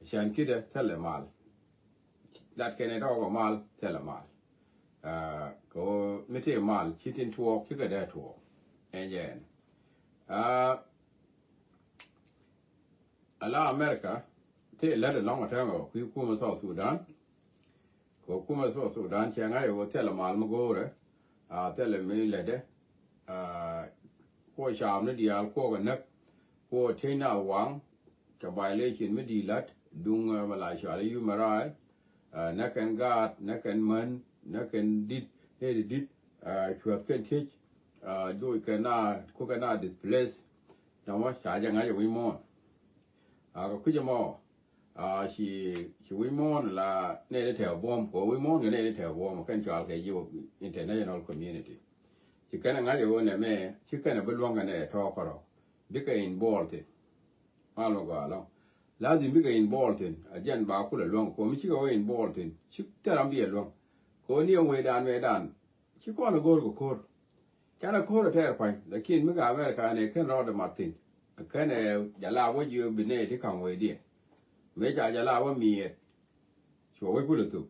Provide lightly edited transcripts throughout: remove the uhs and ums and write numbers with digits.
عشان كده تلا مال لكن يدور مال تلا مال كو متى مال شيتين توك كده ده توك إنجان على أمريكا تلا لونغ تامو كي كوما سو السودان كو كوما سو السودان شانغاي وتلا مال مغورة تلا من لده ko sham ne dia ko ga nak ko tena wang ta violation me di lat dung mala sha yu marai nakan gat nakan man nakan dit he dit chuat ken tich do kana ko kana displace na wa sha ja nga wi mo ko ku ja mo shi wi mo la ne de theo bom ko wi mo ne de theo bom kan cha ke yu international community chikana ngayo ne me chikana bulwanga ne to koro bika in boltin malo galo lazim bika in boltin ajan ba kula long ko mi chika in boltin chitaram bi long ko ni we dan chiko na gor ko kor kana kor ter pai lakin mi ga America ne kan ro de martin kana jala wo yu bine ti kan we di me jala wo mi so we kula tu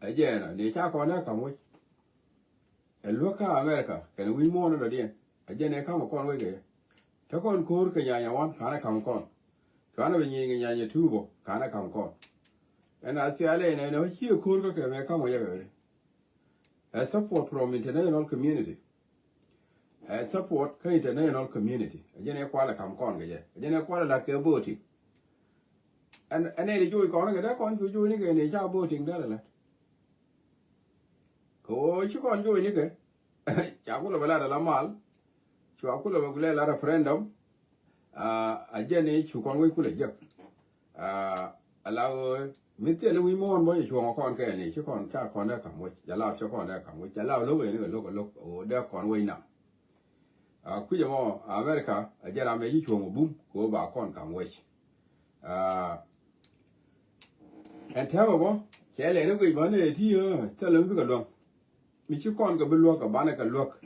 ajena ne cha ko na kan we Luka America can we more than a day. Again, I come upon way. Takon Kur Kanya one, can I come con? Kana being in Yanya tubo, can I come con? And as I know here Kurka can come away. A support from international community. A support international community. Again, I quite come con. Again, I quite like a boating. And any joy calling a con to joining a job boating that. Ko ci kon joy ni ke ya kula bala da lamal ci akula ba kula la referendum a jene ci kon wi kula jek alaw mitele wi mon bo ci kon kon ke ni ci kon ta kon da kan wo ya la ci kon da kan wo ya la lo we ni lo o da kon wi na ku je mo America a jera me yi chongo bum ko ba kon kan wo en tawo bo kele ni ko ba ne ti tele mi ko don mi ci kon ga bulwa ka bana ka lok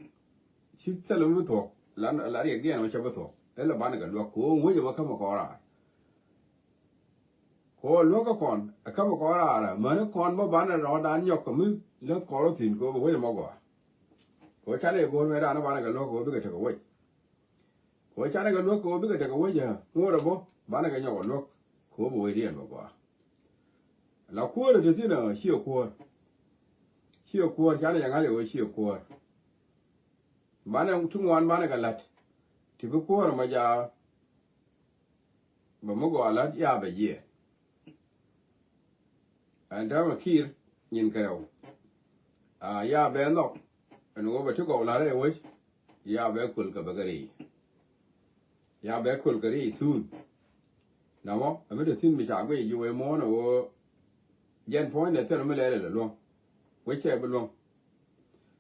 ci tele mu to la ri ga no cha ba to la bana ga lok ko wo je ba ka ma ko ra ko lo ka kon ka ma ko ra ma ne kon ba bana ro dan yok ka mu le ko ro tin ko wo je ma go ko cha le go me da na bana ga lok ko bi ga ta ko wo ko cha ne ga lok ko bi ga ta ko wo je ngo ro bo bana ga nyo lok ko bo we ri ba go la ko ro de tin na shi ko Here core, Jana Yangali, she core. Bana Tungwan Banagalat. Tibuko Maja Bamogo Alat Yaba ye. And Dama Kir in Karo. Ya Benok, and over to go Lare wish. Ya Bekul Kabagari. Ya Bekul Gari soon. Now, I made a thing which I weigh you a more or Jen point at Thermalere alone. Which I belong.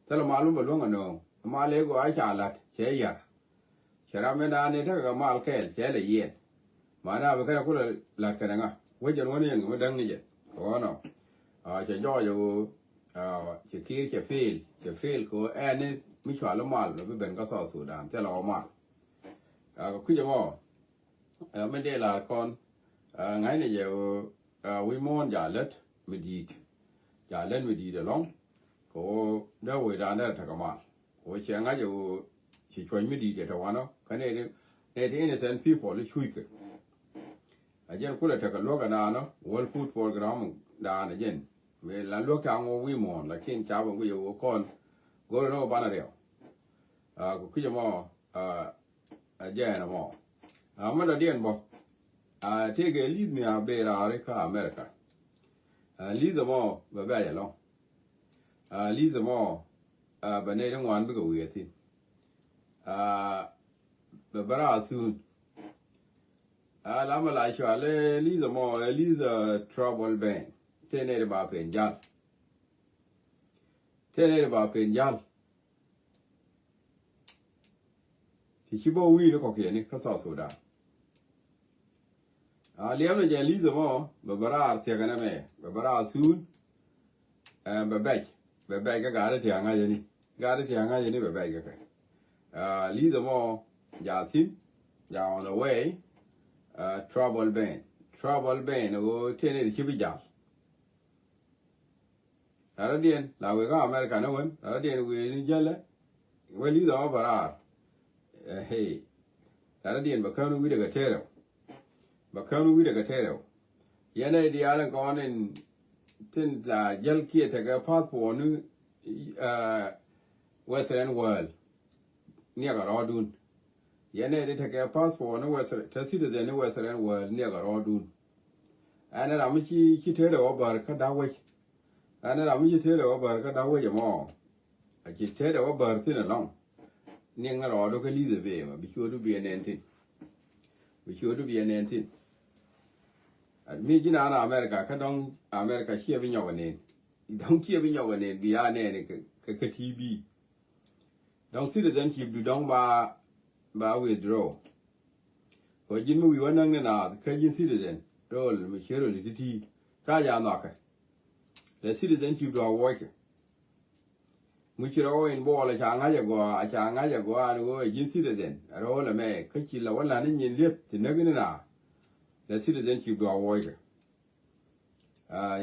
Tell a malum belong and no. A malego I shall at, Chayar. Sharameda Neta Mal Kel, Chelly yet. Mana Bakakula Lakananga, which and one in with Dangy. Oh no. Chajoy, Chaki, Chafil, go any Michal Mal, the Benga Sudan, tell our mal. Kujamo. Medela con Nine, we mourn Jarlet, Medit. Ya len we di de long ko da we da na ta kama ko che nga yo chi choi mi di de ta wa no ka ne innocent people le chui ke a jen kula ta ka lo ga na no world food program da na jen we la lo ka ngo wi mo la kin cha bo yo kon go no ba na re ko ki mo a jen na mo ma da dien bo te ge lead me a be ra re ka America Lisa more, Babaya long. Lisa more, Banana one bigger with it. Babara soon. Lama like you, Lisa more, Lisa trouble band. 10 about Penjal. 10 about Penjal. Tishibo we look okay, Nick Soda. Liam and Lisa more, Babara, Tiaganame, Babara soon, and Babek got it, young Agony, got it, young Agony, Babek. Lisa more, Yasin, on the way, trouble band, travel ban o tene ki bijal Aradian la we ga America no one Aradian we ni jale we li do bara hey Aradian ba kanu wi daga tere ba kanu wi daga tere yana di alan ko in tin la jal ki ta ga passport nu western world ni ga rodun yana di ta ga passport nu western ta citizen nu western world ni ga rodun ana da miki ki tere wa bar ka da wai ana da miki tere wa bar ka da wai mo a ki tere wa bar tin long ni nga ro do ka li de be ma bi ko du bi ne tin bi ko du bi ne tin mi jina na America ka don America shi bi nyawa ne don ki bi nyawa ne bi ya ne ka TV don citizenship du don ba withdraw ko jin mu wi wannan na ka jin citizen role mi shero li ti ka ja na ka the citizenship do work mu shiro in bo la cha nga ja go an go jin citizen role me ka ki la wala nin yin let ti na gina the citizenship do work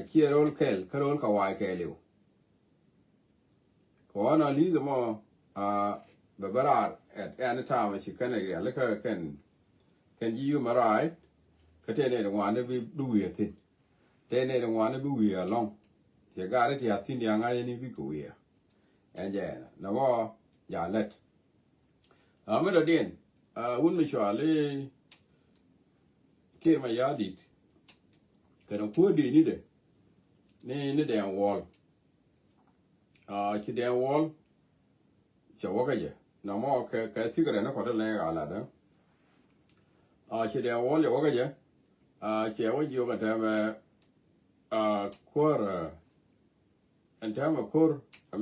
ki role kel ka role ka wa ke lew ko ana li mo ba bara at any time shi kana ya la ka kan ji yu marai ka te ne wa ne bi du ye tin te ne wa ne bi wi long ye ga re ti atin ya nga ye ni bi ko ye and yeah na wa ya let me da din un mi shwale ke ma ya dit ka no ko de ni de ni de wall ki de wall cha wa ga ye na mo ka sigara na ko da le ala da ki de wall ye wa ga ye che wa ji ga ta ma kor anta ma kor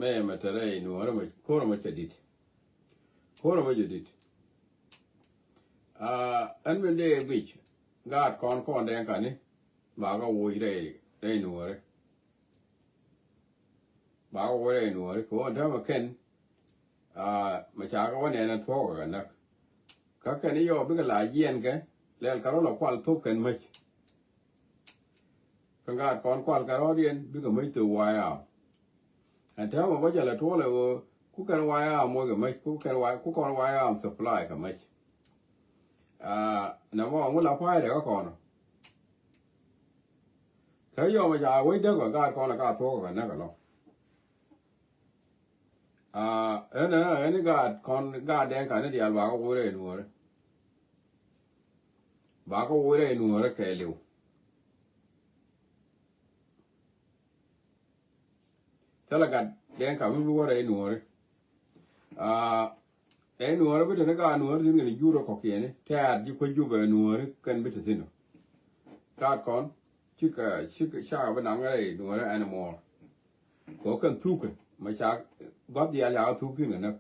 me matare no ara ma kor ma tadit kor ma jadit an men de bich God con đen cả ní bà có vui đây nùa đấy bà có vui đây nùa đấy của anh đó mà khen mà chả có vấn đề là thuốc cả nè các cái này vô biết cái lại yên cái lên cái đó là quan thuốc khen mấy con God quan cái đó điên biết cái mấy từ hoài anh theo mà bây giờ là thuốc là cú cần hoài mua cái mấy cú con hoài supply cái mấy nó mà muốn làm phải để có còn thế giờ mà giờ quay đất của con là cá thua cái này cái đó anh con đen cái này đi ăn bà có vui đấy nuôi đấy bà có vui đấy nuôi đấy cái liu thế là cái đen cái mình vui đấy nuôi đấy nuôi bây giờ nó cái nuôi thì người du rồi có kia này thế chỉ có du về nuôi cần biết thế nào cá con chứ cái sao bên nắng cái này nuôi là animal có cần thuốc mà sao góp đi ăn áo thuốc thì nữa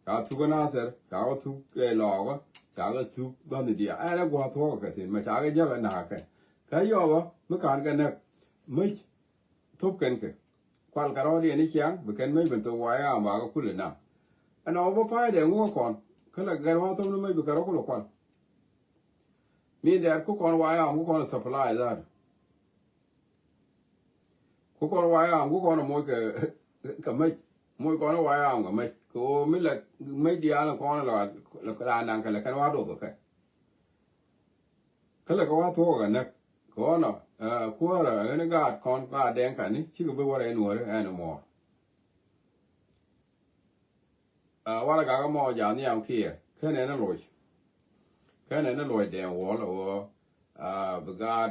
cá thuốc cái nào sẽ cá thuốc cái lò quá cá cái thuốc bao nhiêu đi ai nó qua thuốc cái gì mà sao cái giờ cái nào cái giờ đó mới cần cái này mới thuốc cần cái quan cái đó đi anh ấy chán bởi cái mấy bên tôi quay mà có cứ lên nào anh nói bố phải để ngô con cái là cái hoa tôm nó mới bị cái đó có lộc quan mình để có con quay có con supply ra có con quay có con là mỗi cái mỗi con nó quay cái mấy có mấy là mấy dia là con là cái năng cái là cái hoa đồ rồi cái là cái hoa thua cái này có nó qua là nó gạt con đen cái này chứ không biết qua đây nuôi đấy animalว่าแล้วก็มออย่างนี้เอาขี้แค่นั้นน่ะลอยแค่นั้นน่ะลอยแดงหัวแล้วบกาด